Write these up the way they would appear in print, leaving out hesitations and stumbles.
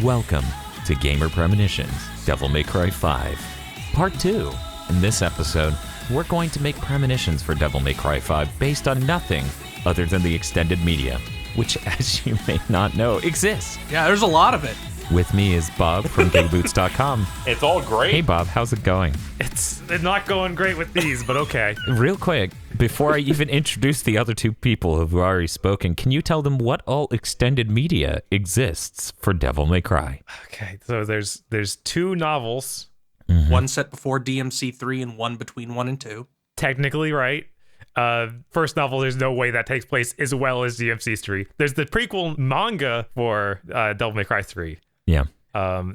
Welcome to Gamer Premonitions, Devil May Cry 5, Part 2. In this episode, we're going to make premonitions for Devil May Cry 5 based on nothing other than the extended media, which, as you may not know, exists. Yeah, there's a lot of it. With me is Bob from GigaBoots.com. It's all great. Hey Bob, how's it going? It's not going great with these, but okay. Real quick, before I even introduce the other two people who've already spoken, can you tell them what all extended media exists for Devil May Cry? Okay, so there's two novels. Mm-hmm. One set before DMC3 and one between 1 and 2. Technically, right? First novel, there's no way that takes place as well as DMC3. There's the prequel manga for Devil May Cry 3. Yeah.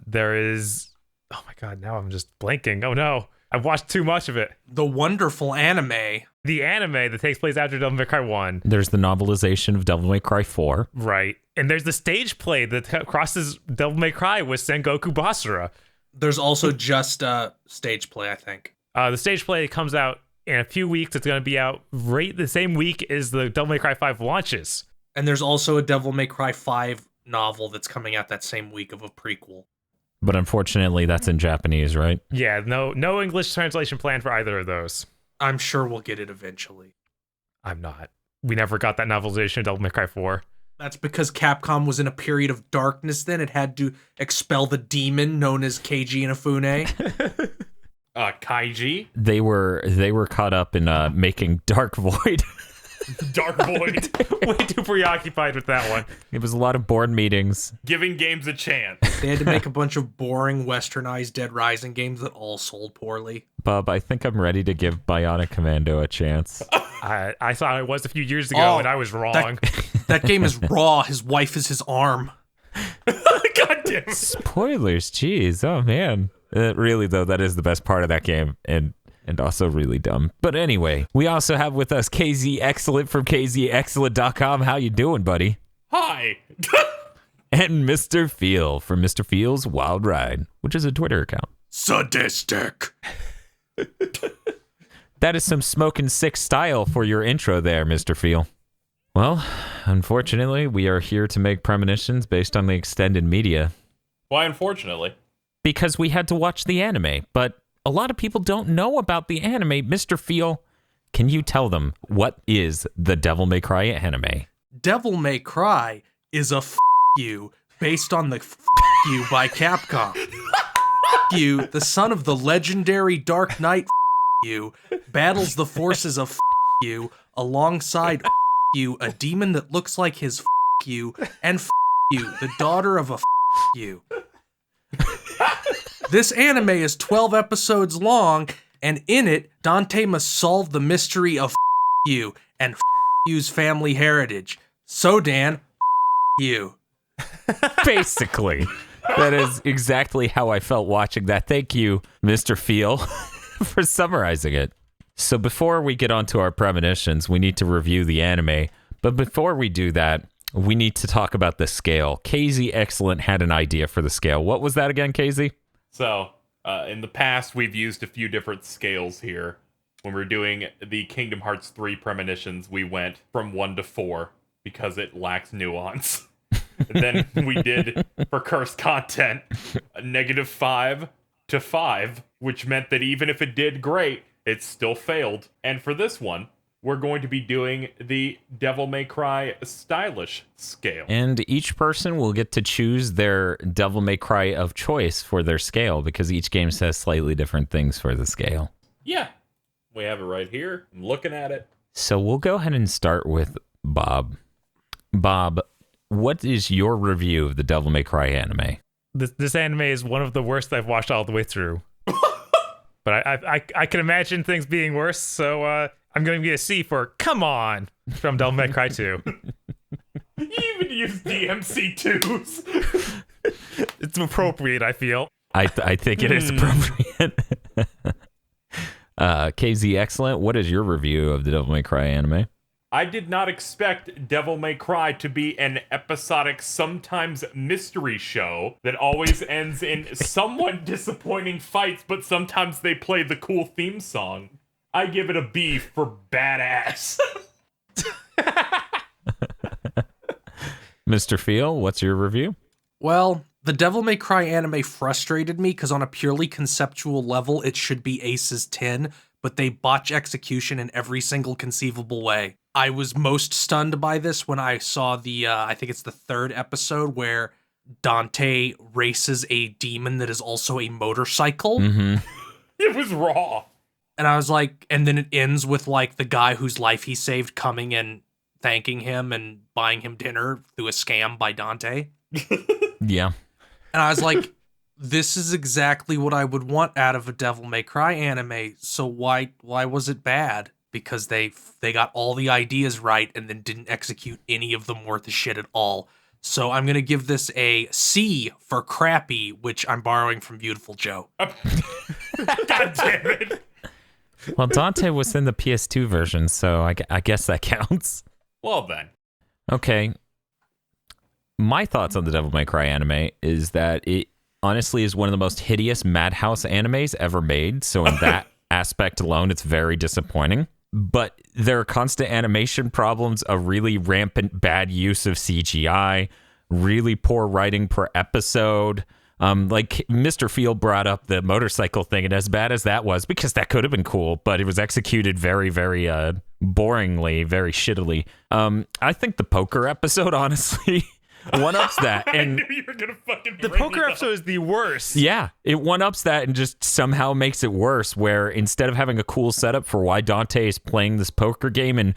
There is... Oh my god, now I'm just blanking. Oh no. I've watched too much of it. The wonderful anime. The anime that takes place after Devil May Cry 1. There's the novelization of Devil May Cry 4. Right. And there's the stage play that crosses Devil May Cry with Sengoku Basara. There's also just stage play, I think. The stage play comes out in a few weeks. It's going to be out right the same week as the Devil May Cry 5 launches. And there's also a Devil May Cry 5 novel that's coming out that same week of a prequel. But unfortunately, that's in Japanese, right? Yeah, no English translation planned for either of those. I'm sure we'll get it eventually. I'm not. We never got that novelization of Devil May Cry 4. That's because Capcom was in a period of darkness then. It had to expel the demon known as Keiji Inafune. Kaiji? They were caught up in making Dark Void. Dark Void. Way too preoccupied with that one. It was a lot of board meetings. Giving games a chance. They had to make a bunch of boring, westernized Dead Rising games that all sold poorly. Bob, I think I'm ready to give Bionic Commando a chance. I thought it was a few years ago, and I was wrong. That game is raw. His wife is his arm. God damn it. Spoilers, jeez. Oh, man. Really, though, that is the best part of that game, and also really dumb. But anyway, we also have with us KZ Excellent from KZExcellent.com. How you doing, buddy? Hi. And Mr. Feel from Mr. Feel's Wild Ride, which is a Twitter account. Sadistic. That is some smoking sick style for your intro there, Mr. Feel. Well, unfortunately, we are here to make premonitions based on the extended media. Why, unfortunately? Because we had to watch the anime, but a lot of people don't know about the anime. Mr. Feel, can you tell them what is the Devil May Cry anime? Devil May Cry is a you based on the you by Capcom. You, the son of the legendary Dark Knight you, battles the forces of you alongside you, a demon that looks like his you, and you, the daughter of a you. This anime is 12 episodes long, and in it, Dante must solve the mystery of you and you's family heritage. So, Dan, you. Basically. That is exactly how I felt watching that. Thank you, Mr. Feel, for summarizing it. So before we get on to our premonitions, we need to review the anime. But before we do that, we need to talk about the scale. KZ Excellent had an idea for the scale. What was that again, KZ? So, in the past, we've used a few different scales here. When we're doing the Kingdom Hearts 3 premonitions, we went from 1 to 4 because it lacks nuance. Then we did, for cursed content, a -5 to 5, which meant that even if it did great, it still failed. And for this one, we're going to be doing the Devil May Cry stylish scale. And each person will get to choose their Devil May Cry of choice for their scale, because each game says slightly different things for the scale. Yeah, we have it right here. I'm looking at it. So we'll go ahead and start with Bob. Bob, what is your review of the Devil May Cry anime? This anime is one of the worst I've watched all the way through. But I can imagine things being worse, so I'm going to be a C for Come On from Devil May Cry 2. You even use DMC2s. It's appropriate, I feel. I think it is appropriate. KZ Excellent, what is your review of the Devil May Cry anime? I did not expect Devil May Cry to be an episodic, sometimes mystery show that always ends in somewhat disappointing fights, but sometimes they play the cool theme song. I give it a B for badass. Mr. Feel, what's your review? Well, The Devil May Cry anime frustrated me because on a purely conceptual level, it should be Ace's 10, but they botch execution in every single conceivable way. I was most stunned by this when I saw I think it's the 3rd episode where Dante races a demon that is also a motorcycle. Mm-hmm. It was raw. And I was like, and then it ends with like the guy whose life he saved coming and thanking him and buying him dinner through a scam by Dante. Yeah. And I was like, this is exactly what I would want out of a Devil May Cry anime. So why was it bad? Because they got all the ideas right and then didn't execute any of them worth a shit at all. So I'm going to give this a C for crappy, which I'm borrowing from Beautiful Joe. God damn it. Well, Dante was in the PS2 version, so I guess that counts. Well then. Okay. My thoughts on the Devil May Cry anime is that it honestly is one of the most hideous Madhouse animes ever made. So in that aspect alone, it's very disappointing. But there are constant animation problems, a really rampant bad use of CGI, really poor writing per episode. Like Mr. Field brought up the motorcycle thing, and as bad as that was, because that could have been cool, but it was executed very, very boringly, very shittily. I think the poker episode, honestly, one-ups that. And I knew you were gonna fucking The bring poker it up. episode is the worst. yeah, it one-ups that and just somehow makes it worse, where instead of having a cool setup for why Dante is playing this poker game and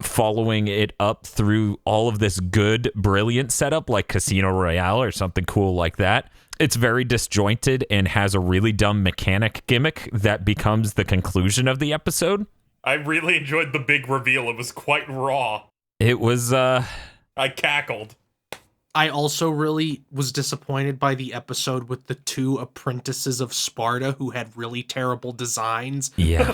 following it up through all of this good, brilliant setup like Casino Royale or something cool like that, it's very disjointed and has a really dumb mechanic gimmick that becomes the conclusion of the episode. I really enjoyed the big reveal. It was quite raw. It was, I cackled. I also really was disappointed by the episode with the 2 apprentices of Sparta who had really terrible designs. yeah.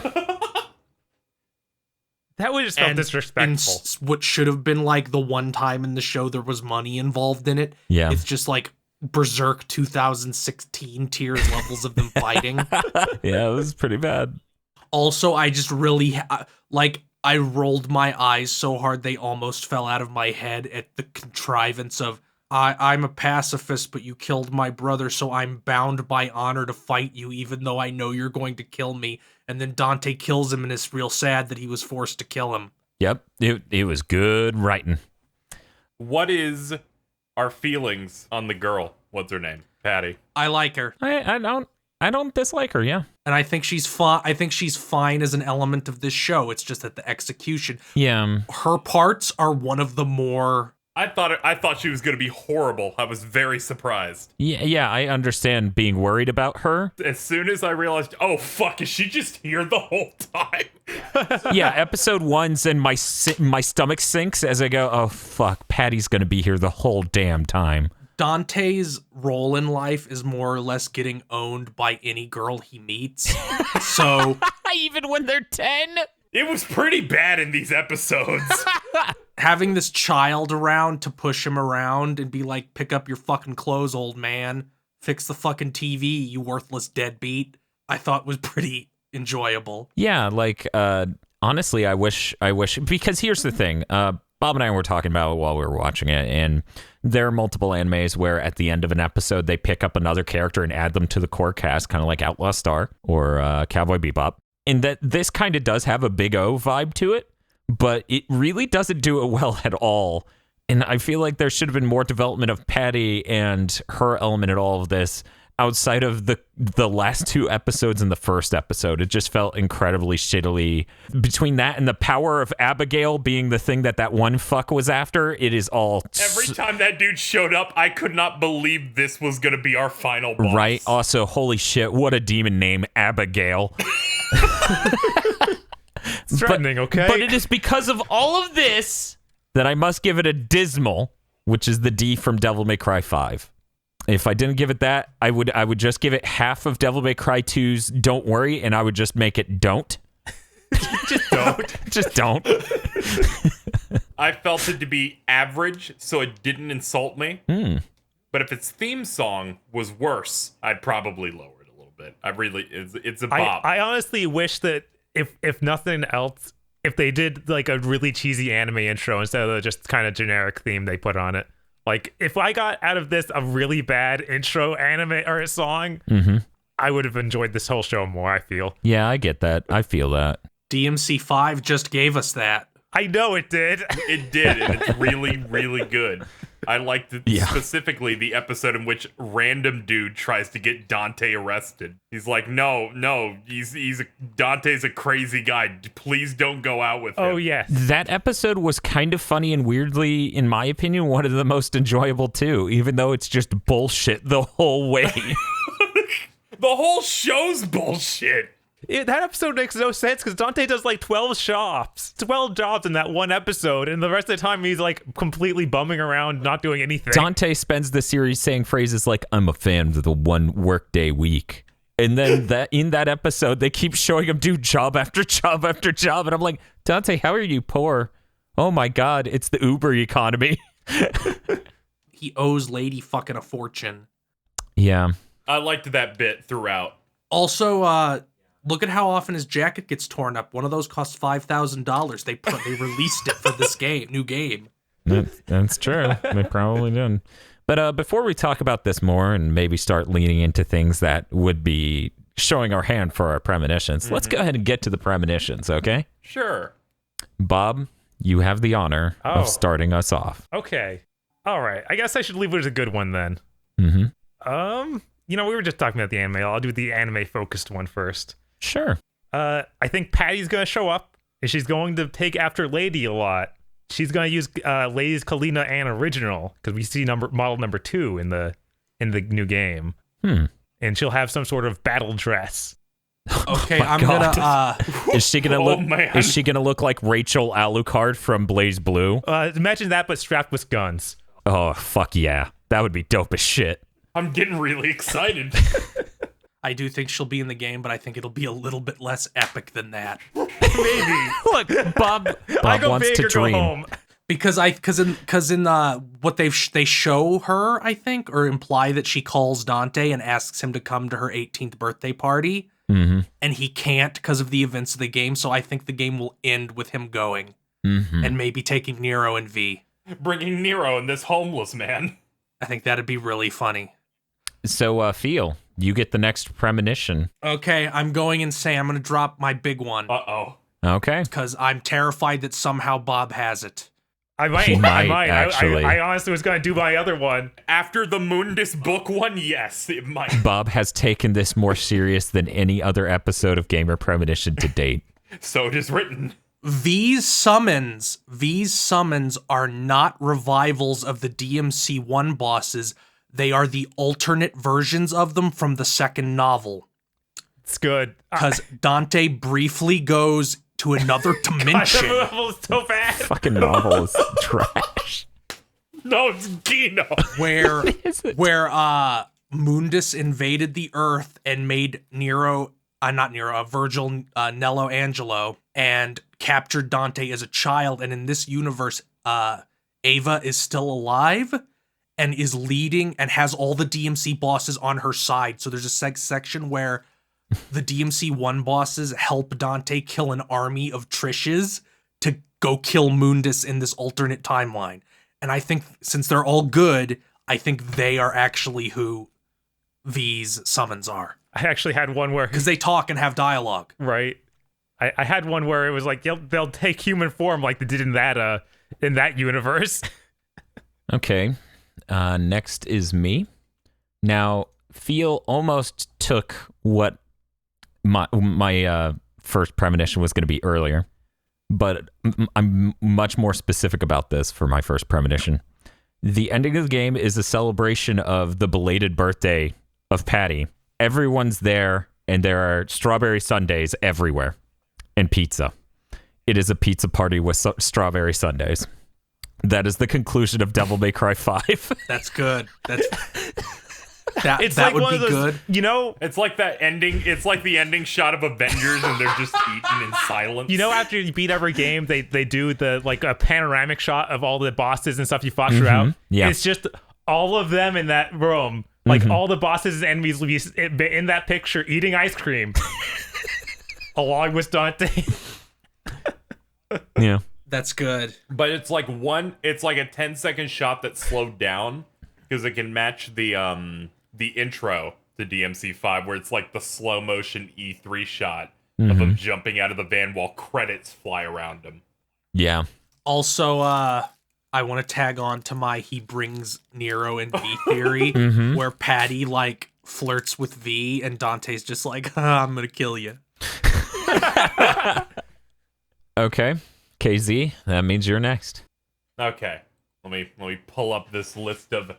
That would just felt And disrespectful. what should have been like the one time in the show there was money involved in it. Yeah. It's just like Berserk 2016 tiers levels of them fighting. Yeah, it was pretty bad. Also, I just really I rolled my eyes so hard they almost fell out of my head at the contrivance of I'm a pacifist, but you killed my brother, so I'm bound by honor to fight you, even though I know you're going to kill me. And then Dante kills him, and it's real sad that he was forced to kill him. Yep, it was good writing. What is our feelings on the girl? What's her name? Patty. I like her, I don't dislike her, yeah. and I think she's fine. I think she's fine as an element of this show. It's just that the execution, Yeah. her parts are one of the more. I thought she was gonna be horrible. I was very surprised. Yeah, I understand being worried about her. As soon as I realized, oh fuck, is she just here the whole time? Yeah, episode 1's and my stomach sinks as I go, oh fuck, Patty's gonna be here the whole damn time. Dante's role in life is more or less getting owned by any girl he meets. So Even when they're 10? It was pretty bad in these episodes. having this child around to push him around and be like, pick up your fucking clothes, old man. Fix the fucking TV, you worthless deadbeat. I thought was pretty enjoyable. Yeah, like, honestly, I wish, because here's the thing, Bob and I were talking about it while we were watching it, and there are multiple animes where at the end of an episode, they pick up another character and add them to the core cast, kind of like Outlaw Star or Cowboy Bebop. And that this kind of does have a Big O vibe to it, but it really doesn't do it well at all. And I feel like there should have been more development of Patty and her element in all of this outside of the last 2 episodes and the first episode. It just felt incredibly shittily. Between that and the power of Abigail being the thing that one fuck was after, it is all... Every time that dude showed up, I could not believe this was going to be our final boss. Right? Also, holy shit, what a demon name, Abigail. It's threatening, okay? But it is because of all of this that I must give it a dismal, which is the D from Devil May Cry 5. If I didn't give it that, I would just give it half of Devil May Cry 2's Don't Worry, and I would just make it Don't. Just don't. Just don't. I felt it to be average, so it didn't insult me. But if its theme song was worse, I'd probably lower it a little bit. It's a bop. I honestly wish that if nothing else, if they did like a really cheesy anime intro instead of the just kind of generic theme they put on it. Like, if I got out of this a really bad intro anime or a song, I would have enjoyed this whole show more, I feel. Yeah, I get that. I feel that. DMC5 just gave us that. I know it did. It did, and it's really, really good. I liked specifically the episode in which random dude tries to get Dante arrested. He's like, no, Dante's a crazy guy. Please don't go out with him. Oh, yes. That episode was kind of funny and weirdly, in my opinion, one of the most enjoyable too, even though it's just bullshit the whole way. The whole show's bullshit. That episode makes no sense because Dante does like 12 jobs in that one episode, and the rest of the time he's like completely bumming around, not doing anything. Dante spends the series saying phrases like, I'm a fan of the one workday week. And then in that episode, they keep showing him do job after job after job. And I'm like, Dante, how are you poor? Oh my God, it's the Uber economy. He owes Lady fucking a fortune. Yeah. I liked that bit throughout. Also, look at how often his jacket gets torn up. One of those cost $5,000. They released it for this new game. That's true. They probably did. But before we talk about this more and maybe start leaning into things that would be showing our hand for our premonitions, let's go ahead and get to the premonitions, okay? Sure. Bob, you have the honor of starting us off. Okay. All right. I guess I should leave it as a good one then. We were just talking about the anime. I'll do the anime-focused one first. Sure. I think Patty's going to show up, and she's going to take after Lady a lot. She's going to use Lady's Kalina and original, because we see model number 2 in the new game. And she'll have some sort of battle dress. Okay, I'm gonna. Is she gonna look? Is she gonna look like Rachel Alucard from Blaze Blue? Imagine that, but strapped with guns. Oh fuck yeah, that would be dope as shit. I'm getting really excited. I do think she'll be in the game, but I think it'll be a little bit less epic than that. Maybe. Look, Bob I go wants big to or dream. go home. Because in what they show her, I think, or imply that she calls Dante and asks him to come to her 18th birthday party, and he can't because of the events of the game. So I think the game will end with him going and maybe taking Nero and V. Bringing Nero and this homeless man. I think that'd be really funny. So, Feel, you get the next premonition. Okay, I'm going insane. I'm going to drop my big one. Uh-oh. Okay. Because I'm terrified that somehow Bob has it. I might. He might, actually. I honestly was going to do my other one. After the Mundus book one, yes, it might. Bob has taken this more serious than any other episode of Gamer Premonition to date. So it is written. These summons are not revivals of the DMC1 bosses. They are the alternate versions of them from the second novel. It's good. Because Dante briefly goes to another dimension. God, that novel is so bad. Fucking novel is trash. No, it's Kino. Where Mundus invaded the Earth and made Virgil Nello Angelo and captured Dante as a child. And in this universe, Ava is still alive and is leading and has all the DMC bosses on her side. So there's a section where the DMC1 bosses help Dante kill an army of Trishes to go kill Mundus in this alternate timeline. And I think since they're all good, I think they are actually who these summons are. I actually had one where... Because they talk and have dialogue. Right. I had one where it was like, they'll take human form like they did in that universe. Okay. Next is me. Now, Feel almost took what my first premonition was going to be earlier, but I'm much more specific about this for my first premonition. The ending of the game is a celebration of the belated birthday of Patty. Everyone's there, and there are strawberry sundaes everywhere, and pizza. It is a pizza party with strawberry sundaes. That is the conclusion of Devil May Cry 5. That's good. That It's that like would one be of those, good. you know, It's like that ending. It's like the ending shot of Avengers, and they're just eating in silence. after you beat every game, they do the like a panoramic shot of all the bosses and stuff you fought throughout. Yeah. It's just all of them in that room, like all the bosses and enemies will be in that picture eating ice cream, along with Dante. Yeah. That's good. But it's like a 10-second shot that's slowed down because it can match the intro to DMC5 where it's like the slow motion E3 shot of him jumping out of the van while credits fly around him. Yeah. Also, I want to tag on to my he brings Nero and V theory, where Patty like flirts with V and Dante's just like, I'm gonna kill you. Okay. KZ, that means you're next. Okay. Let me pull up this list of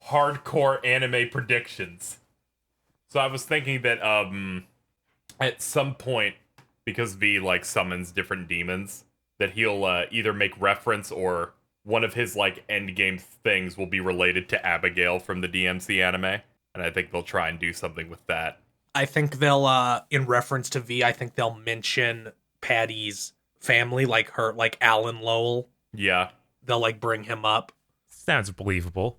hardcore anime predictions. So I was thinking that at some point, because V like summons different demons, that he'll either make reference or one of his like end game things will be related to Abigail from the DMC anime, and I think they'll try and do something with that. I think they'll, in reference to V, I think they'll mention Patty's family, like her, like Alan Lowell. Yeah. They'll like bring him up. Sounds believable.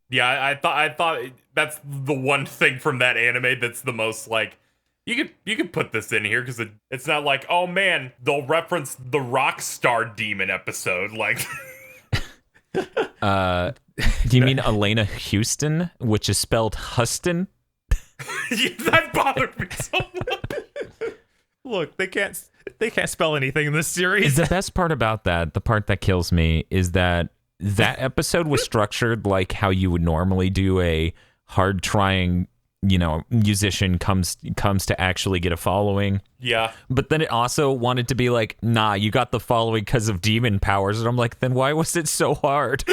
Yeah, I thought that's the one thing from that anime that's the most like you could put this in here because it's not like, oh man, they'll reference the Rockstar Demon episode like. Do you mean Elena Houston, which is spelled Huston? Yeah, that bothered me so much. Look, they can't spell anything in this series. The best part about that, the part that kills me, is that episode was structured like how you would normally do a hard trying, musician comes to actually get a following. Yeah. But then it also wanted to be like, nah, you got the following because of demon powers. And I'm like, then why was it so hard?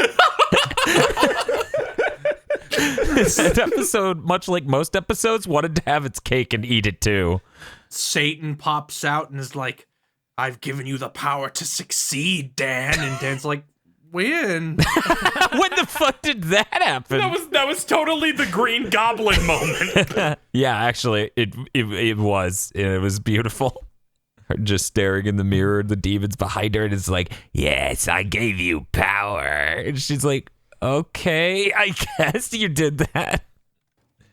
This episode, much like most episodes, wanted to have its cake and eat it too. Satan pops out and is like, I've given you the power to succeed, Dan. And Dan's like, when? When the fuck did that happen? That was totally the Green Goblin moment. Yeah, actually, it was. It was beautiful. Her just staring in the mirror, the demons behind her, and it's like, yes, I gave you power. And she's like, okay, I guess you did that.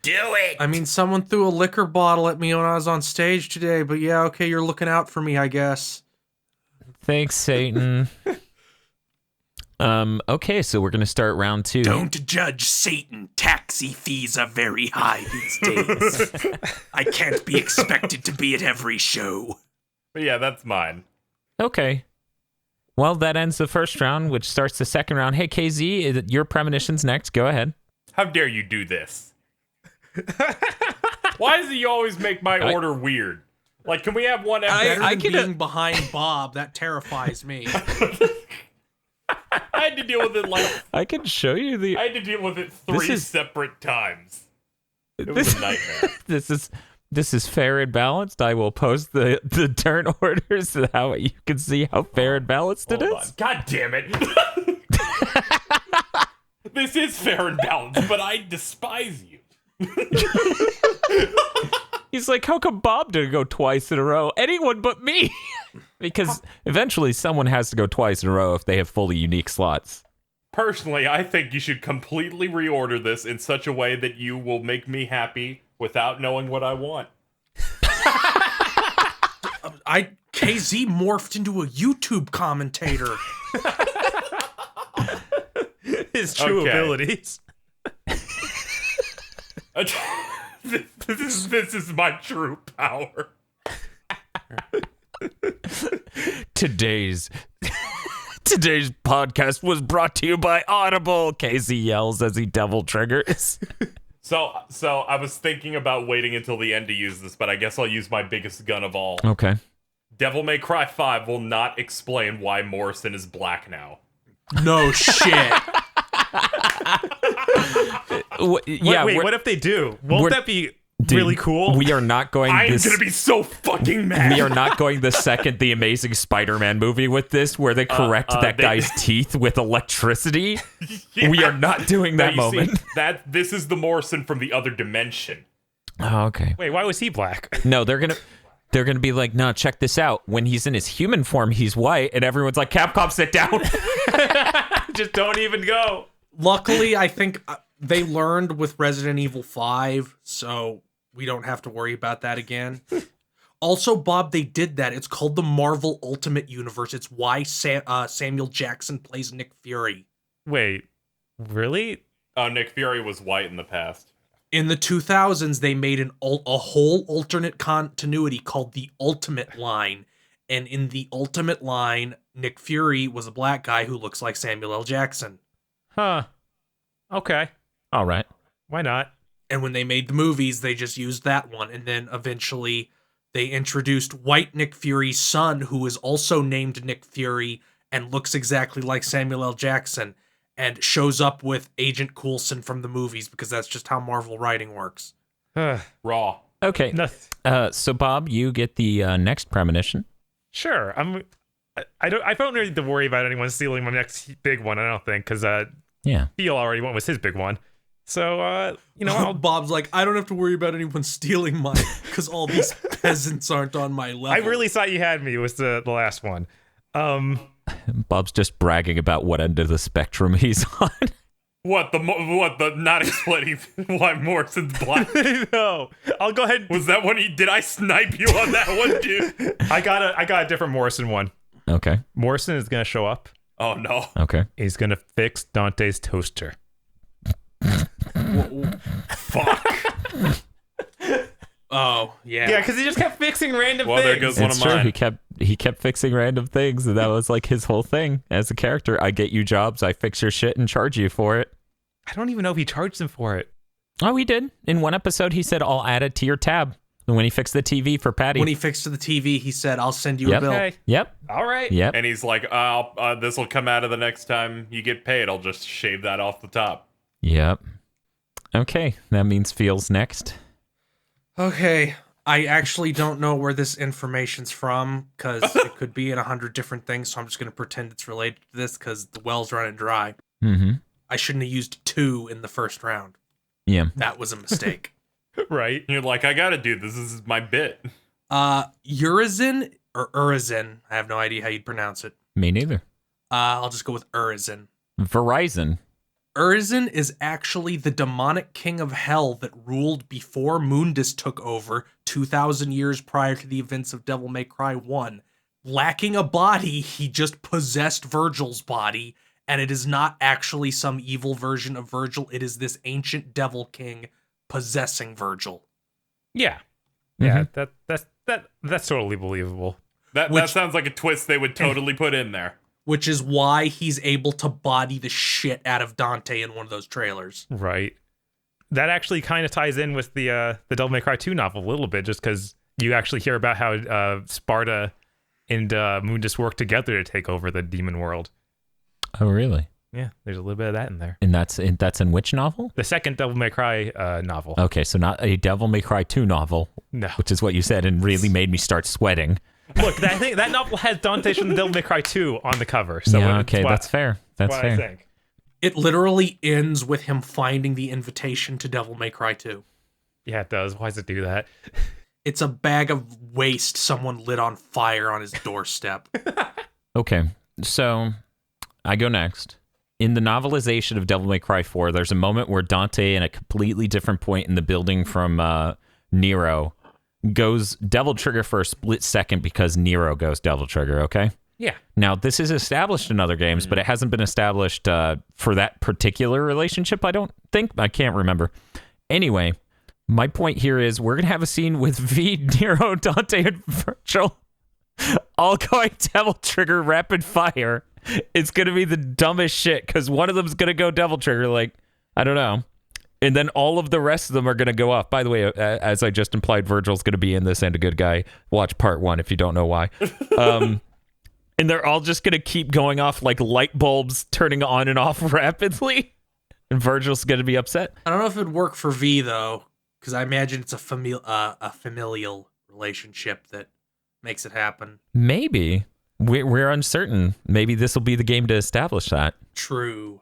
Do it. I mean, someone threw a liquor bottle at me when I was on stage today, but yeah, okay, you're looking out for me, I guess. Thanks, Satan. Okay, so we're going to start round 2. Don't judge Satan. Taxi fees are very high these days. I can't be expected to be at every show. But yeah, that's mine. Okay. Well, that ends the first round, which starts the second round. Hey, KZ, your premonition's next. Go ahead. How dare you do this? Why does he always make my order weird? Like, can we have one episode? I can being behind Bob. That terrifies me. I had to deal with it like I can show you the. I had to deal with it three separate times. It was a nightmare. This is fair and balanced. I will post the turn orders so how you can see how fair and balanced it is. On. God damn it. This is fair and balanced, but I despise you. He's like, how come Bob didn't go twice in a row? Anyone but me. Because eventually someone has to go twice in a row if they have fully unique slots. Personally, I think you should completely reorder this in such a way that you will make me happy without knowing what I want. KZ morphed into a YouTube commentator. His true abilities. This is my true power. Today's podcast was brought to you by Audible. Casey yells as he devil triggers. So I was thinking about waiting until the end to use this, but I guess I'll use my biggest gun of all. Okay. Devil May Cry 5 will not explain why Morrison is black now. No shit. Wait, what if they do? Won't that be really cool? We are not going. I'm gonna be so fucking mad. We are not going the second The Amazing Spider-Man movie with this, where they correct that guy's teeth with electricity. Yeah. We are not doing that moment. See, this is the Morrison from the other dimension. Oh, okay. Wait, why was he black? No, they're gonna be like, no, check this out. When he's in his human form, he's white, and everyone's like, Capcom, sit down. Just don't even go. Luckily, I think they learned with Resident Evil 5, so we don't have to worry about that again. Also, Bob, they did that. It's called the Marvel Ultimate Universe. It's why Samuel Jackson plays Nick Fury. Wait, really? Nick Fury was white in the past. In the 2000s, they made a whole alternate continuity called the Ultimate Line. And in the Ultimate Line, Nick Fury was a black guy who looks like Samuel L. Jackson. Huh. Okay. All right. Why not? And when they made the movies, they just used that one. And then eventually they introduced white Nick Fury's son, who is also named Nick Fury and looks exactly like Samuel L. Jackson, and shows up with Agent Coulson from the movies, because that's just how Marvel writing works. Raw. Okay. No- So, Bob, you get the next premonition. Sure. I don't need to worry about anyone stealing my next big one, I don't think, because Yeah. Phil already went with his big one. So, I'll Bob's like, I don't have to worry about anyone stealing mine because all these peasants aren't on my level. I really thought you had me was the last one. Bob's just bragging about what end of the spectrum he's on. What the not explaining why Morrison's black? No, I'll go ahead. Was that one? Did I snipe you on that one, dude? I got a different Morrison one. Okay. Morrison is gonna show up. Oh no. Okay. He's gonna fix Dante's toaster. Fuck. Oh, yeah. Yeah, because he just kept fixing random Well, things. there goes one It's of true. mine. He kept fixing random things, and that was like his whole thing as a character. I get you jobs, I fix your shit, and charge you for it. I don't even know if he charged him for it. Oh, he did. In one episode, he said, "I'll add it to your tab." And when he fixed the TV for Patty. When he fixed the TV, he said, I'll send you a Yep. bill. Okay. Yep. All right. Yep. And he's like, this will come out of the next time you get paid. I'll just shave that off the top. Yep. Okay, that means Feels next. Okay. I actually don't know where this information's from, because it could be in 100 different things, so I'm just going to pretend it's related to this because the well's running dry. Mm-hmm. I shouldn't have used 2 in the first round. Yeah. That was a mistake. Right. You're like, I gotta do this. This is my bit. Urizen or Urizen, I have no idea how you'd pronounce it. Me neither. I'll just go with Urizen. Verizon. Urizen is actually the demonic king of hell that ruled before Mundus took over 2,000 years prior to the events of Devil May Cry 1. Lacking a body, he just possessed Virgil's body, and it is not actually some evil version of Virgil. It is this ancient devil king possessing Virgil. Yeah. Yeah. That's totally believable. That sounds like a twist they would totally put in there. Which is why he's able to body the shit out of Dante in one of those trailers. Right. That actually kind of ties in with the Devil May Cry 2 novel a little bit, just because you actually hear about how Sparta and Mundus work together to take over the demon world. Oh, really? Yeah, there's a little bit of that in there. And that's in which novel? The second Devil May Cry novel. Okay, so not a Devil May Cry 2 novel, No. which is what you said, and really made me start sweating. Look, that novel has Dante from the Devil May Cry 2 on the cover. So yeah, okay, that's fair. That's what I fair. think. It literally ends with him finding the invitation to Devil May Cry 2. Yeah, it does. Why does it do that? It's a bag of waste someone lit on fire on his doorstep. Okay, so I go next. In the novelization of Devil May Cry 4, there's a moment where Dante, in a completely different point in the building from Nero, goes Devil Trigger for a split second because Nero goes Devil Trigger, okay? Yeah. Now, this is established in other games, but it hasn't been established for that particular relationship, I don't think. I can't remember. Anyway, my point here is we're going to have a scene with V, Nero, Dante, and Virgil all going Devil Trigger rapid fire. It's going to be the dumbest shit because one of them's going to go Devil Trigger, like, I don't know. And then all of the rest of them are going to go off. By the way, as I just implied, Virgil's going to be in this and a good guy. Watch part 1 if you don't know why. And they're all just going to keep going off like light bulbs turning on and off rapidly. And Virgil's going to be upset. I don't know if it'd work for V, though, because I imagine it's a familial relationship that makes it happen. Maybe. We're uncertain. Maybe this will be the game to establish that. True.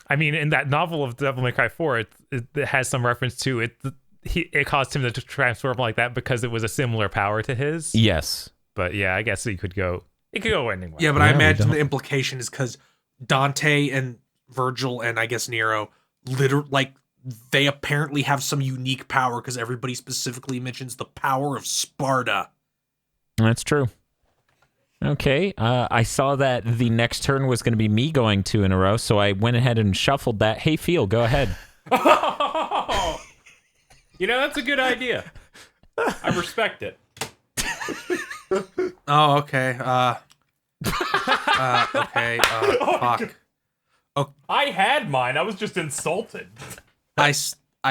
I mean, in that novel of Devil May Cry 4, it has some reference to it. It caused him to transform like that because it was a similar power to his. Yes. But yeah, I guess it could go anywhere. Yeah, but Yeah, I we imagine don't- the implication is because Dante and Virgil and I guess Nero they apparently have some unique power because everybody specifically mentions the power of Sparta. That's true. Okay, I saw that the next turn was going to be me going 2 in a row, so I went ahead and shuffled that. Hey, Phil, go ahead. You know, that's a good idea. I respect it. Oh, okay. Okay. Fuck. I had mine. I was just insulted. I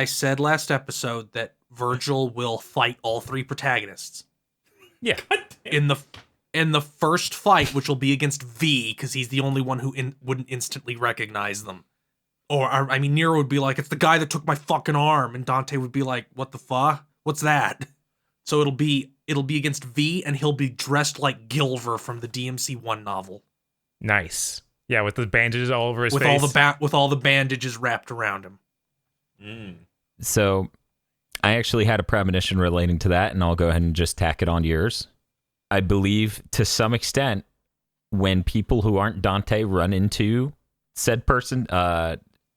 said last episode that Virgil will fight all 3 protagonists. Yeah. In the first fight, which will be against V, because he's the only one who wouldn't instantly recognize them. Or, I mean, Nero would be like, it's the guy that took my fucking arm, and Dante would be like, what the fuck? What's that? So it'll be against V, and he'll be dressed like Gilver from the DMC1 novel. Nice. Yeah, with the bandages all over his with face. With all the bandages wrapped around him. Mm. So I actually had a premonition relating to that, and I'll go ahead and just tack it on to yours. I believe, to some extent, when people who aren't Dante run into said person,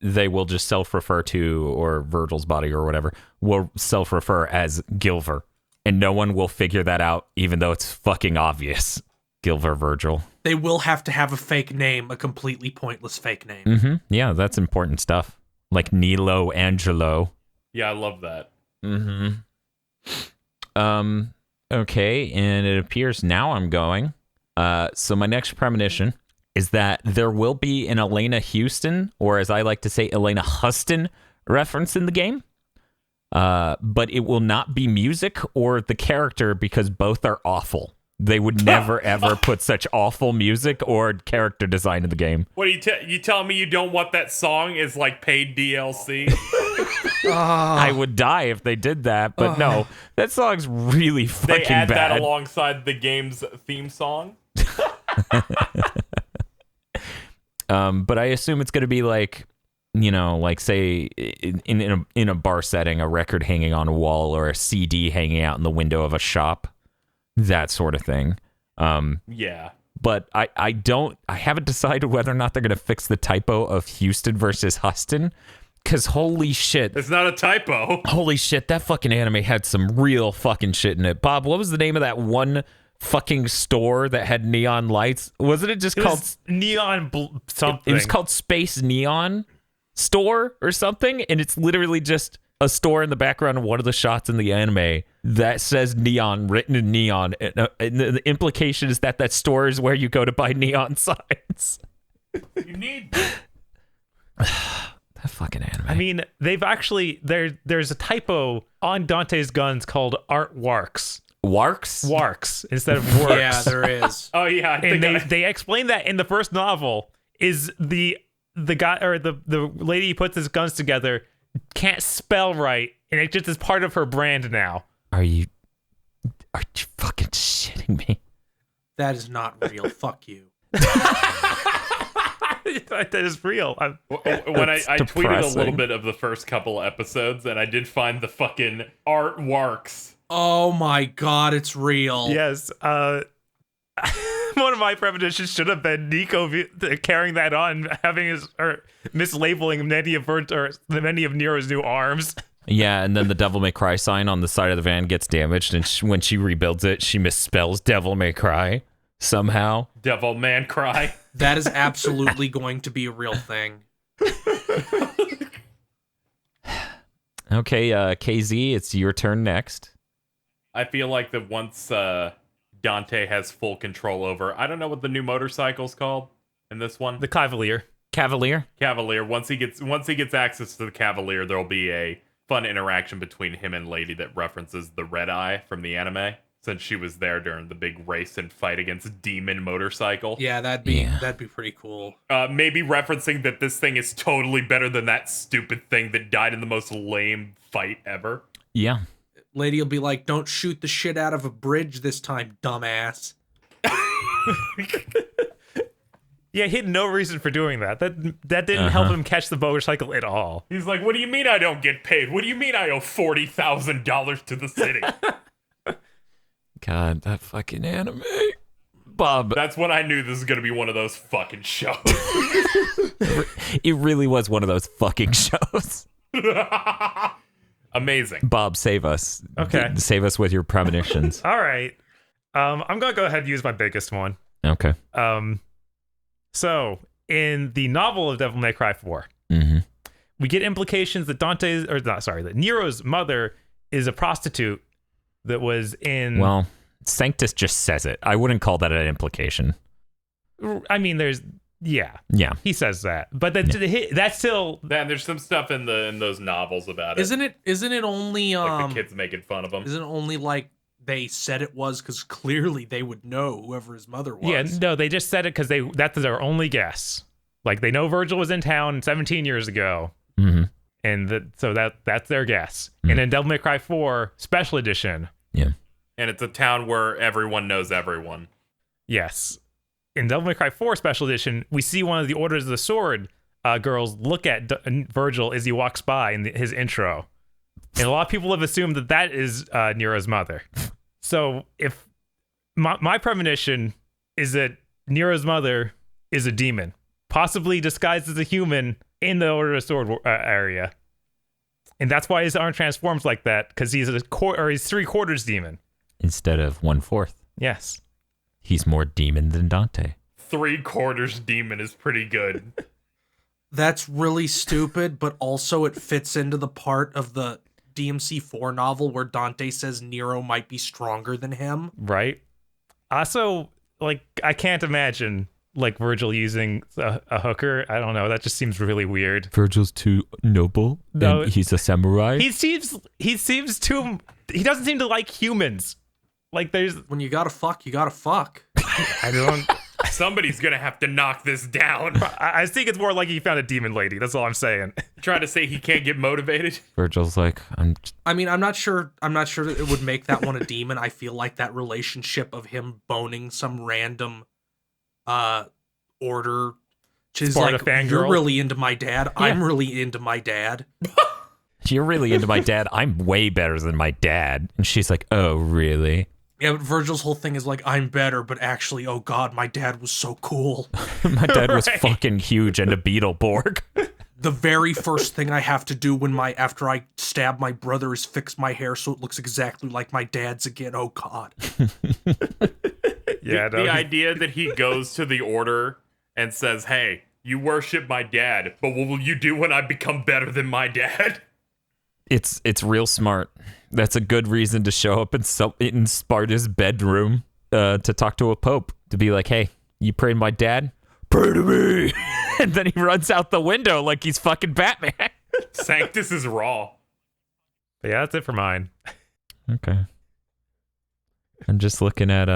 they will just self-refer to, or Virgil's body or whatever, will self-refer as Gilver. And no one will figure that out, even though it's fucking obvious. Gilver Virgil. They will have to have a fake name, a completely pointless fake name. Mm-hmm. Yeah, that's important stuff. Like Nilo Angelo. Yeah, I love that. Mm-hmm. Okay, and it appears now I'm going. So my next premonition is that there will be an Elena Houston, or as I like to say, Elena Huston reference in the game. But it will not be music or the character, because both are awful. They would never, ever put such awful music or character design in the game. What are you telling me you don't want that song as like paid DLC? I would die if they did that, but no, that song's really fucking They add bad. that alongside the game's theme song? But I assume it's going to be like, you know, like say in a bar setting, a record hanging on a wall or a CD hanging out in the window of a shop, that sort of thing. Yeah. But I haven't decided whether or not they're going to fix the typo of Houston versus Huston, because holy shit. It's not a typo. Holy shit, that fucking anime had some real fucking shit in it. Bob, what was the name of that one fucking store that had neon lights? Wasn't it just called something? It was called Space Neon Store or something, and it's literally just a store in the background of one of the shots in the anime that says neon written in neon, and the implication is that store is where you go to buy neon signs. You need That fucking anime. I mean, they've actually there's a typo on Dante's guns called Art Warks. Warks instead of works. Yeah, there is. Oh yeah, And they explain that in the first novel is the guy or the lady who puts his guns together can't spell right, and it just is part of her brand now. Are you fucking shitting me? That is not real. Fuck you. That is real. When I tweeted a depressing. little bit of the first couple episodes, and I did find the fucking Art Warks. Oh my god, it's real. Yes. One of my premonitions should have been Nico carrying that on, having his or mislabeling many of Nero's new arms. Yeah, and then the Devil May Cry sign on the side of the van gets damaged, and when she rebuilds it, she misspells Devil May Cry somehow. Devil Man Cry. That is absolutely going to be a real thing. Okay, KZ, it's your turn next. I feel like that once Dante has full control over, I don't know what the new motorcycle's called in this one. The Cavalier. Cavalier? Cavalier. Once he gets access to the Cavalier, there'll be a fun interaction between him and Lady that references the Red Eye from the anime, since she was there during the big race and fight against Demon Motorcycle. Yeah, that'd be pretty cool. Maybe referencing that this thing is totally better than that stupid thing that died in the most lame fight ever. Yeah. Lady will be like, "Don't shoot the shit out of a bridge this time, dumbass." Yeah, he had no reason for doing that. That didn't help him catch the motorcycle at all. He's like, what do you mean I don't get paid? What do you mean I owe $40,000 to the city? God, that fucking anime. Bob. That's when I knew this was going to be one of those fucking shows. It really was one of those fucking shows. Amazing. Bob, save us. Okay. Save us with your premonitions. All right. I'm gonna go ahead and use my biggest one. Okay. So in the novel of Devil May Cry 4, we get implications that that Nero's mother is a prostitute that was in. Well, Sanctus just says it. I wouldn't call that an implication. I mean, yeah, he says that, but that's still. There's some stuff in those novels about it. Isn't it only like the kids making fun of him? Isn't it only like they said it was because clearly they would know whoever his mother was? Yeah, no, they just said it because that's their only guess. Like they know Virgil was in town 17 years ago, and so that's their guess. And in Devil May Cry 4 Special Edition, and it's a town where everyone knows everyone. Yes. In Devil May Cry 4 Special Edition, we see one of the Orders of the Sword girls look at Virgil as he walks by in his intro. And a lot of people have assumed that is Nero's mother. So if my premonition is that Nero's mother is a demon, possibly disguised as a human in the Order of the Sword area. And that's why his arm transforms like that, because he's he's 3/4 demon. Instead of 1/4. Yes. He's more demon than Dante. 3/4 demon is pretty good. That's really stupid, but also it fits into the part of the DMC4 novel where Dante says Nero might be stronger than him. Right. Also, like, I can't imagine like Virgil using a hooker. I don't know. That just seems really weird. Virgil's too noble. No, and he's a samurai. He seems too. He doesn't seem to like humans. Like when you gotta fuck, you gotta fuck. I don't. Somebody's gonna have to knock this down. I think it's more like he found a demon lady. That's all I'm saying. Trying to say he can't get motivated. Virgil's like, I'm not sure that it would make that one a demon. I feel like that relationship of him boning some random order, which is Sparta like, fangirl. You're really into my dad. Yeah. I'm really into my dad. You're really into my dad. I'm way better than my dad. And she's like, oh, really? Yeah, but Virgil's whole thing is like, I'm better, but actually, oh god, my dad was so cool. My dad was fucking huge and a Beetleborg. The very first thing I have to do after I stab my brother is fix my hair so it looks exactly like my dad's again. Oh god. Yeah, the idea that he goes to the order and says, hey, you worship my dad, but what will you do when I become better than my dad? It's real smart. That's a good reason to show up in Sparta's bedroom to talk to a pope, to be like, hey, you pray to my dad? Pray to me. And then he runs out the window like he's fucking Batman. Sanctus is raw. But yeah, that's it for mine. Okay. I'm just looking at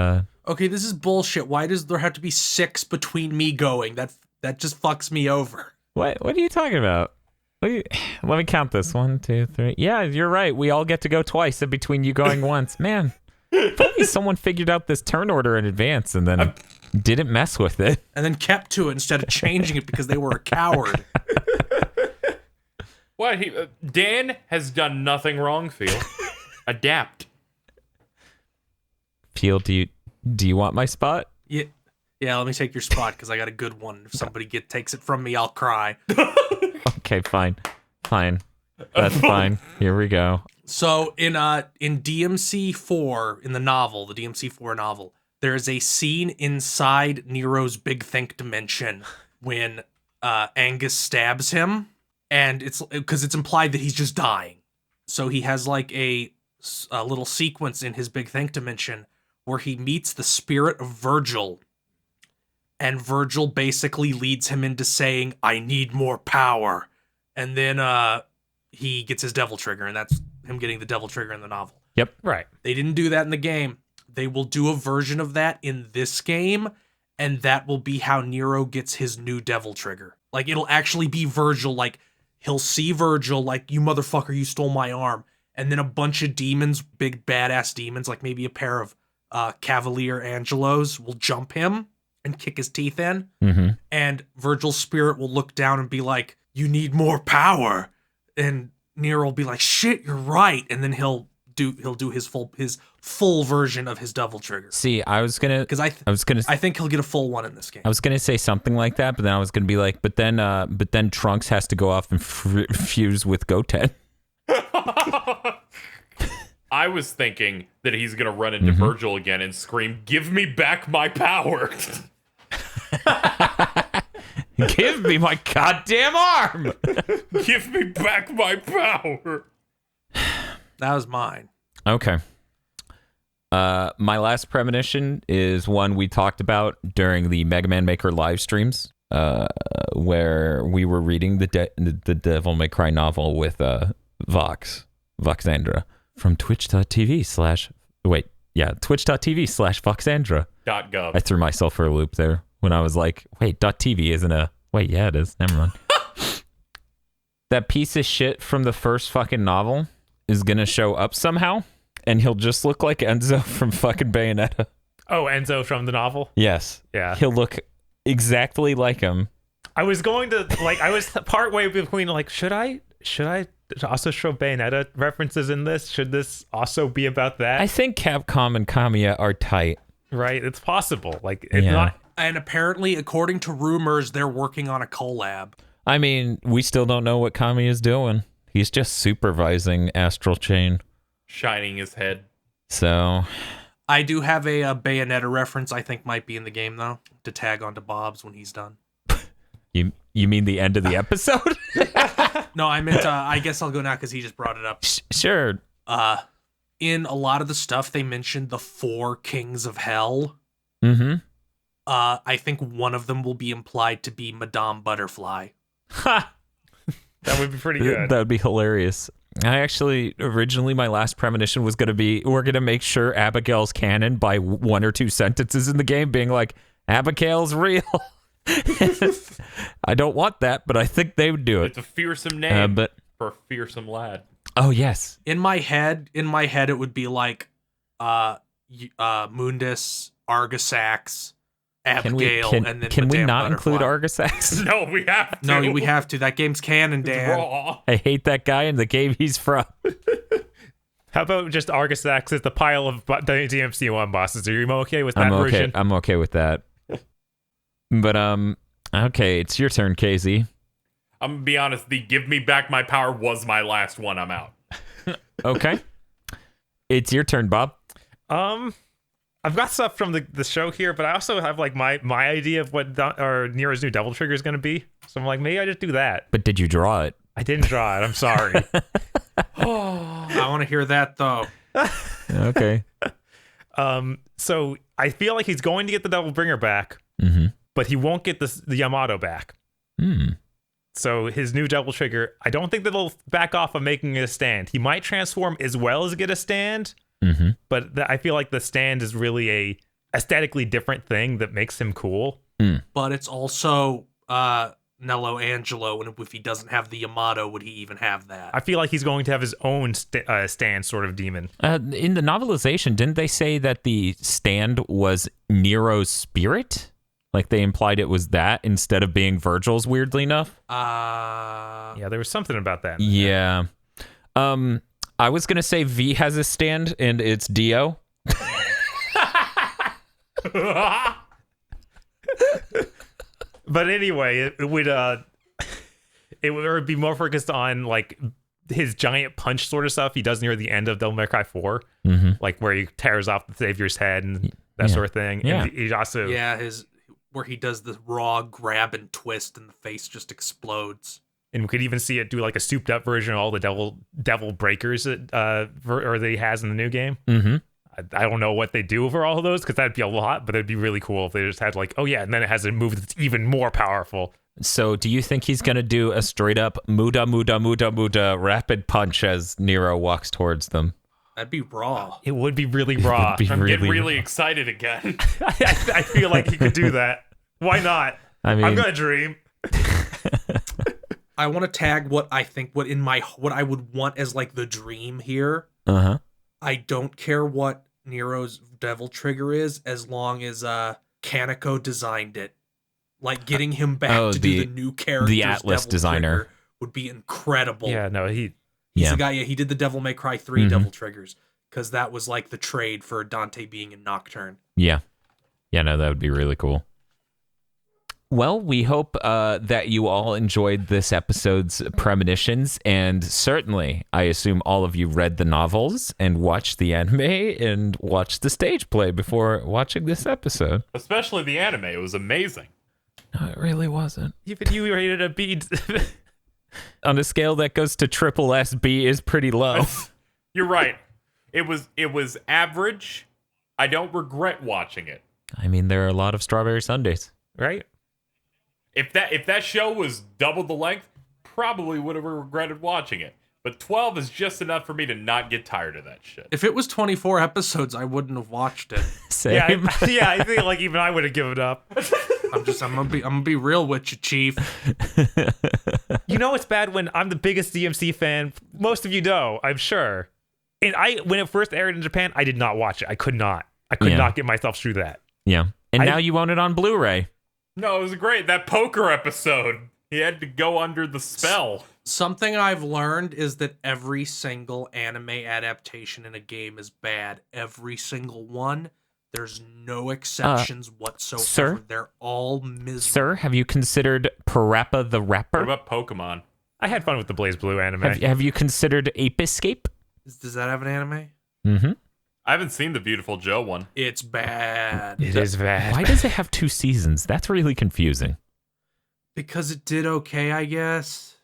Okay, this is bullshit. Why does there have to be 6 between me going? That just fucks me over. What are you talking about? Let me count this. 1, 2, 3. Yeah, you're right. We all get to go twice in between you going once. Man, if only someone figured out this turn order in advance and then didn't mess with it. And then kept to it instead of changing it because they were a coward. What? Dan has done nothing wrong, Phil. Adapt. Phil, do you want my spot? Yeah, let me take your spot because I got a good one. If somebody takes it from me, I'll cry. Okay, fine. That's fine. Here we go. So in DMC4, in the novel, the DMC4 novel, there's a scene inside Nero's Big Think dimension when Angus stabs him, and it's because it's implied that he's just dying. So he has like a little sequence in his Big Think dimension where he meets the spirit of Virgil, and Virgil basically leads him into saying, I need more power. And then he gets his devil trigger, and that's him getting the devil trigger in the novel. Yep. Right. They didn't do that in the game. They will do a version of that in this game, and that will be how Nero gets his new devil trigger. Like, it'll actually be Virgil, like, he'll see Virgil, like, you motherfucker, you stole my arm. And then a bunch of demons, big badass demons, like maybe a pair of Cavalier Angelos, will jump him and kick his teeth in. Mm-hmm. And Virgil's spirit will look down and be like, you need more power. And Nero will be like, shit, you're right. And then he'll do his full version of his devil trigger. See, I think he'll get a full one in this game. I was gonna say something like that, but then I was gonna be like, but then Trunks has to go off and fuse with Goten. I was thinking that he's gonna run into Virgil again and scream, "Give me back my power!" Give me my goddamn arm! Give me back my power! That was mine. Okay. My last premonition is one we talked about during the Mega Man Maker live streams, where we were reading the Devil May Cry novel with Voxandra from twitch.tv/Voxandra. .gov. I threw myself for a loop there when I was like, wait, .tv isn't a... Wait, yeah, it is. Never mind. That piece of shit from the first fucking novel is going to show up somehow, and he'll just look like Enzo from fucking Bayonetta. Oh, Enzo from the novel? Yes. Yeah. He'll look exactly like him. I was going to, I was partway between, should I also show Bayonetta references in this? Should this also be about that? I think Capcom and Kamiya are tight. Right? It's possible. It's not... And apparently, according to rumors, they're working on a collab. I mean, we still don't know what Kami is doing. He's just supervising Astral Chain. Shining his head. So... I do have a Bayonetta reference I think might be in the game, though, to tag onto Bob's when he's done. You mean the end of the episode? No, I meant, I guess I'll go now because he just brought it up. Sure. In a lot of the stuff, they mentioned the 4 Kings of Hell. Mm-hmm. I think one of them will be implied to be Madame Butterfly. Ha! That would be pretty good. That would be hilarious. I actually, originally, my last premonition was going to be, we're going to make sure Abigail's canon by 1 or 2 sentences in the game being like, Abigail's real. I don't want that, but I think they would do it. It's a fearsome name but for a fearsome lad. Oh, yes. In my head, it would be like Mundus, Argisax, Abigail, and then can we Madame not Butterfly. include Argisax? No, we have to. No, we have to. That game's canon, Dan. Raw. I hate that guy and the game he's from. How about just Argisax as the pile of DMC1 bosses? Are you okay with that version? I'm okay with that. But, okay, it's your turn, KZ. I'm going to be honest, the give me back my power was my last one. I'm out. Okay. It's your turn, Bob. I've got stuff from the show here, but I also have my idea of what Nero's new Devil Trigger is going to be. So I'm like, maybe I just do that. But did you draw it? I didn't draw it. I'm sorry. I want to hear that, though. Okay. So I feel like he's going to get the Devil Bringer back, but he won't get the Yamato back. So his new Devil Trigger, I don't think that he'll back off of making it a stand. He might transform as well as get a stand, but I feel like the stand is really a aesthetically different thing that makes him cool. But it's also Nello Angelo, and if he doesn't have the Yamato, would he even have that? I feel like he's going to have his own stand sort of demon. In the novelization, didn't they say that the stand was Nero's spirit? Like they implied it was that instead of being Virgil's, weirdly enough. Yeah, there was something about that. Yeah. I was going to say V has a stand and it's Dio. But anyway, it would be more focused on his giant punch sort of stuff he does near the end of Devil May Cry 4, like where he tears off the Savior's head and that sort of thing. Yeah. And he also where he does the raw grab and twist and the face just explodes. And we could even see it do a souped up version of all the devil breakers that he has in the new game. I don't know what they do for all of those because that'd be a lot, but it'd be really cool if they just had and then it has a move that's even more powerful. So do you think he's going to do a straight up muda rapid punch as Nero walks towards them? That'd be raw. It would be really raw. I'm getting really excited again. I feel like he could do that. Why not? I mean, I'm gonna dream. I want to tag what I would want as the dream here. I don't care what Nero's Devil Trigger is as long as Kaneko designed it. Getting him back to do the new character. The Atlas Devil designer Trigger would be incredible. Yeah, no, he's the guy. Yeah, he did the Devil May Cry 3 Devil Triggers because that was the trade for Dante being in Nocturne. Yeah, no, that would be really cool. Well, we hope that you all enjoyed this episode's premonitions, and certainly, I assume all of you read the novels and watched the anime and watched the stage play before watching this episode. Especially the anime. It was amazing. No, it really wasn't. Even you rated a B. On a scale that goes to triple S, B is pretty low. You're right. It was average. I don't regret watching it. I mean, there are a lot of strawberry sundaes. Right? If that show was double the length, probably would have regretted watching it. But 12 is just enough for me to not get tired of that shit. If it was 24 episodes, I wouldn't have watched it. Same. Yeah, I think like even I would have given up. I'm gonna be real with you, Chief. You know it's bad when I'm the biggest DMC fan. Most of you know, I'm sure. And when it first aired in Japan, I did not watch it. I could not get myself through that. Yeah. And now you own it on Blu-ray. No, it was great. That poker episode. He had to go under the spell. Something I've learned is that every single anime adaptation in a game is bad. Every single one. There's no exceptions whatsoever. Sir? They're all miserable. Sir, have you considered Parappa the Rapper? What about Pokemon? I had fun with the Blaze Blue anime. Have you considered Ape Escape? Does that have an anime? Mm-hmm. I haven't seen the Beautiful Joe one. It's bad. It is bad. Why does it have 2 seasons? That's really confusing. Because it did okay, I guess.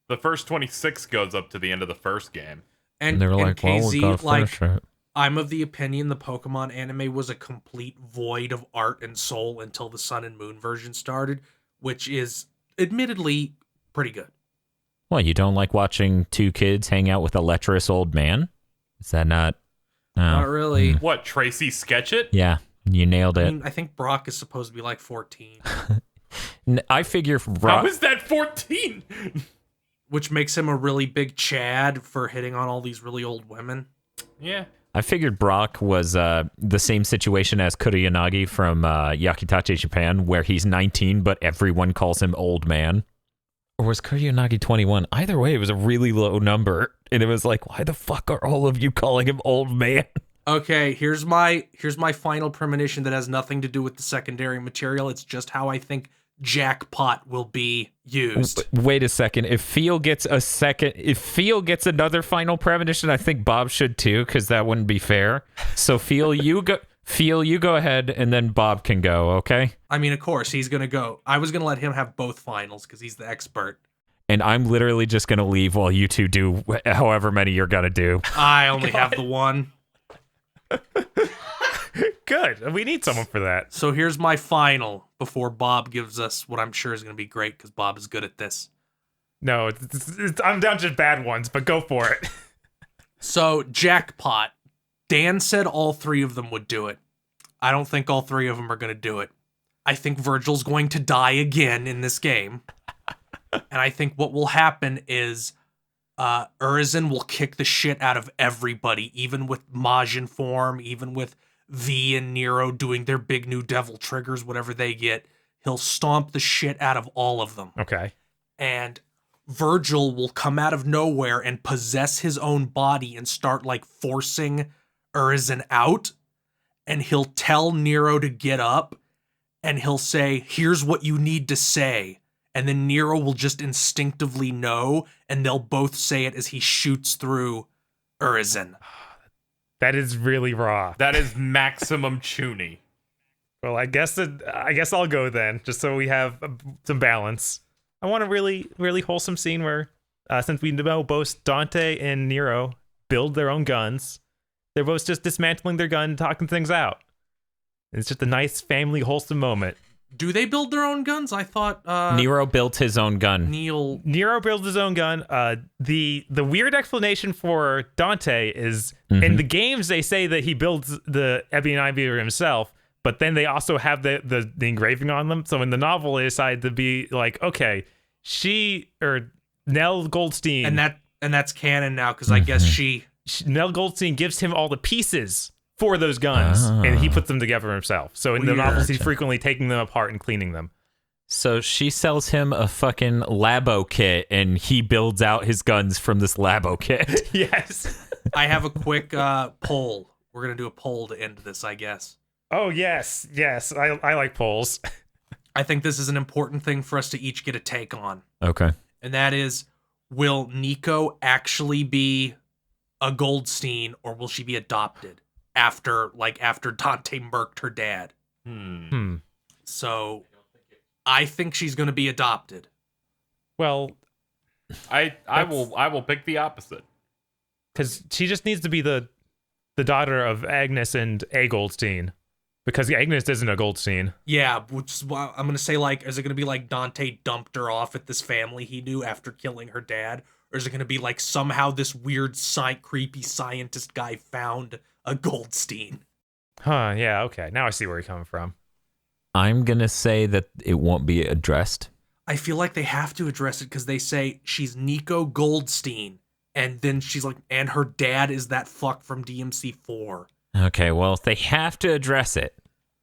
The first 26 goes up to the end of the first game. And they were like, well, we gotta KZ, finish it. I'm of the opinion the Pokemon anime was a complete void of art and soul until the Sun and Moon version started, which is admittedly pretty good. Well, you don't like watching 2 kids hang out with a lecherous old man? Is that not... Not really. What, Tracy Sketchit? Yeah, you nailed it. I mean, I think Brock is supposed to be like 14, I figure How is that 14? which makes him a really big Chad for hitting on all these really old women. Yeah. I figured Brock was the same situation as Kuroyanagi from Yakitachi Japan, where he's 19, but everyone calls him old man. Or was Kuroyanagi 21? Either way, it was a really low number. And it was like, why the fuck are all of you calling him old man? Okay, here's my final premonition that has nothing to do with the secondary material. It's just how I think Jackpot will be used. Wait a second. If Feel gets another final premonition, I think Bob should too, because that wouldn't be fair. So Feel, you go ahead, and then Bob can go, okay? I mean, of course, he's going to go. I was going to let him have both finals because he's the expert. And I'm literally just going to leave while you two do however many you're going to do. I only have the one. Good. We need someone for that. So here's my final before Bob gives us what I'm sure is going to be great because Bob is good at this. No, I'm down to bad ones, but go for it. So, Jackpot. Dan said all 3 of them would do it. I don't think all 3 of them are going to do it. I think Virgil's going to die again in this game. And I think what will happen is Urizen will kick the shit out of everybody, even with Majin form, even with V and Nero doing their big new devil triggers, whatever they get. He'll stomp the shit out of all of them. Okay. And Virgil will come out of nowhere and possess his own body and start like forcing Urizen out. And he'll tell Nero to get up and he'll say, here's what you need to say. And then Nero will just instinctively know, and they'll both say it as he shoots through Urizen. That is really raw. That is maximum Chuni. Well, I guess I'll go then, just so we have some balance. I want a really, really wholesome scene where, since we know both Dante and Nero build their own guns, they're both just dismantling their gun, talking things out. It's just a nice family wholesome moment. Do they build their own guns? I thought Nero built his own gun. Nero builds his own gun. The weird explanation for Dante is in the games they say that he builds the Ebony and Ivory himself, but then they also have the engraving on them. So in the novel they decide to be like, okay, Nell Goldstein, and that's canon now because I guess Nell Goldstein gives him all the pieces for those guns, and he puts them together himself. So in the novels, he's frequently taking them apart and cleaning them. So she sells him a fucking Labo kit, and he builds out his guns from this Labo kit. Yes. I have a quick poll. We're going to do a poll to end this, I guess. Oh, yes. I like polls. I think this is an important thing for us to each get a take on. Okay. And that is, will Nico actually be a Goldstein, or will she be adopted after Dante murked her dad? So I think she's going to be adopted. Well, I will pick the opposite. because she just needs to be the daughter of Agnes and a Goldstein, because Agnes isn't a Goldstein. Yeah, which is why I'm going to say, like, is it going to be like Dante dumped her off at this family he knew after killing her dad? Or is it going to be like somehow this weird, creepy scientist guy found a Goldstein? Huh, yeah, okay. Now I see where you're coming from. I'm going to say that it won't be addressed. I feel like they have to address it because they say she's Nico Goldstein. And then she's like, and her dad is that fuck from DMC4. Okay, well, if they have to address it,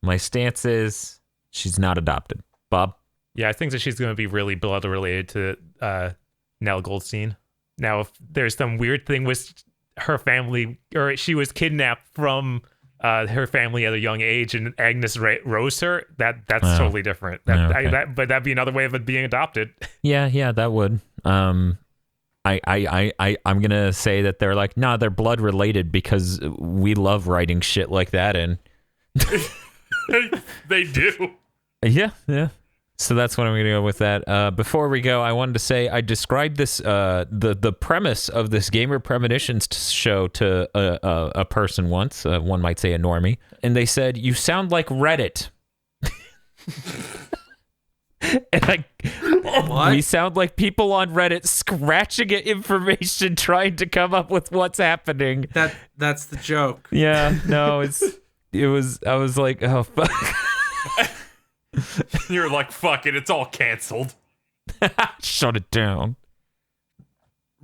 my stance is she's not adopted. Bob? Yeah, I think that she's going to be really blood related to Nell Goldstein. Now, if there's some weird thing with her family, or she was kidnapped from her family at a young age and Agnes rose her, that's totally different. But that'd be another way of it being adopted. Yeah, that would. I'm gonna say that they're like, nah, they're blood related because we love writing shit like that, and They do. yeah. So that's what I'm gonna go with that. Before we go, I wanted to say I described this the premise of this Gamer Premonitions show to a person once. One might say a normie, and they said, "You sound like Reddit." And What? we sound like people on Reddit scratching at information, trying to come up with what's happening. That's the joke. Yeah, no, it was. I was like, oh fuck. You're like, fuck it, it's all canceled. Shut it down.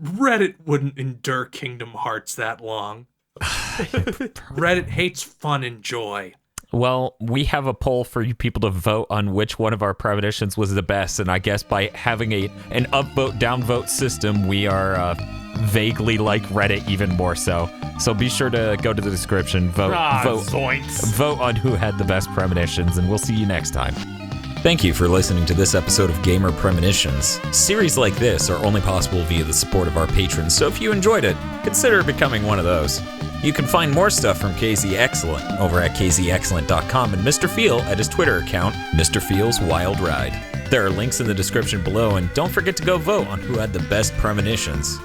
Reddit wouldn't endure Kingdom Hearts that long. Reddit hates fun and joy. Well, we have a poll for you people to vote on which one of our premonitions was the best, and I guess by having an upvote, downvote system, we are vaguely like Reddit even more so. So be sure to go to the description, vote on who had the best premonitions, and we'll see you next time. Thank you for listening to this episode of Gamer Premonitions. Series like this are only possible via the support of our patrons, so if you enjoyed it, consider becoming one of those. You can find more stuff from KZ Excellent over at kzexcellent.com and Mr. Feel at his Twitter account, Mr. Feel's Wild Ride. There are links in the description below, and don't forget to go vote on who had the best premonitions.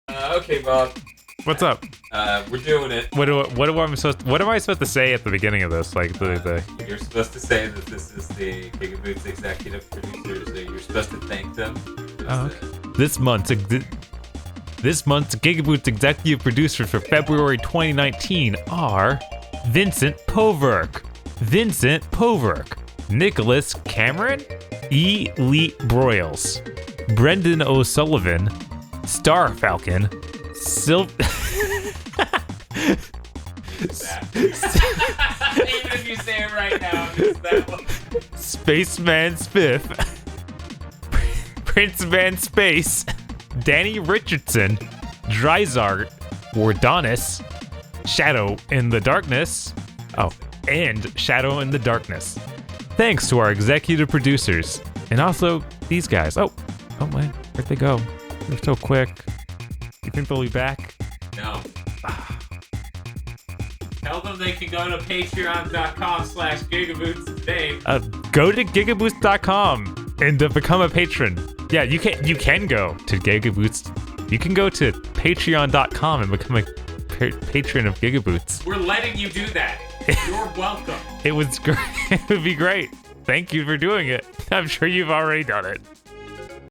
Okay, Bob. What's up? We're doing it. What am I supposed to say at the beginning of this? Like the You're supposed to say that this is the GigaBoots executive producers. That you're supposed to thank them. This month's GigaBoots executive producers for February 2019 are Vincent Poverk, Nicholas Cameron, E. Lee Broyles, Brendan O'Sullivan, Star Falcon, Even if you say it right now, it's that one. Spaceman Spiff, Prince Van Space, Danny Richardson, Dryzart, Wardonis, Shadow in the Darkness, and Shadow in the Darkness. Thanks to our executive producers, and also these guys. Oh man, where'd they go? They're so quick. You think they'll be back? No. Tell them they can go to patreon.com/gigaboots today. Go to gigaboots.com and become a patron. Yeah, you can go to GigaBoots. You can go to patreon.com and become a patron of GigaBoots. We're letting you do that. You're welcome. It was great. It would be great. Thank you for doing it. I'm sure you've already done it.